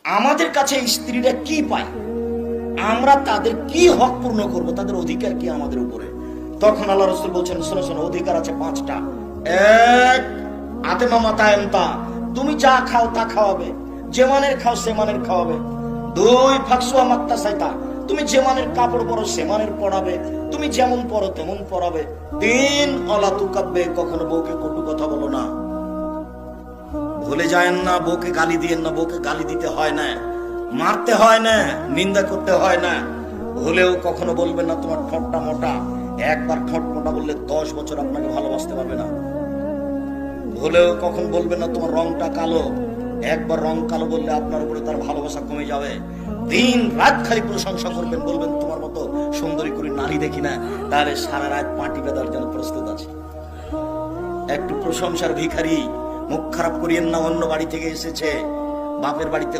আমাদের কাছে স্ত্রীরা কি পায়, আমরা তাদের কি হক পূর্ণ করব, তাদের অধিকার কি আমাদের উপরে। তখন আল্লাহ রাসূল বলছেন, শোনো শোনো, অধিকার আছে 5টা। এক, আতেমা মাতায়ন্তা, তুমি যা খাও তা খাওয়াবে, যে মানের খাও সে মানের খাওয়াবে। 2, ফাকসুয়া মাক্তা সাইতা, তুমি যে মানের কাপড় পরো সে মানের পরাবে, তুমি যেমন পরো তেমন পরাবে। 3, অলা তুকাব্বে, কখনো বউকে কটু কথা বলো না। ভুলে যায়েন না, বউকে গালি দিয়েন না, বউকে গালি দিতে হয় না, মারতে হয় না, নিন্দা করতে হয় না। হলেও কখনো বলবেন না তোমার ঠোঁটটা মোটা। একবার ঠোঁট মোটা বললে 10 বছর আপনাকে ভালোবাসতে পারবে না। হলেও কখন বলবেন না তোমার রংটা কালো। একবার রং কালো বললে আপনার উপরে তার ভালোবাসা কমে যাবে। দিন রাত খালি প্রশংসা করবেন, বলবেন তোমার মতো সুন্দরী করে নারী দেখি না, তাহলে সারা রাত পাটি বেঁধার জন্য প্রস্তুত আছে। একটু প্রশংসার ভিখারি, মুখ খারাপ করিয়েন না। অন্য বাড়ি থেকে এসেছে, বাপের বাড়িতে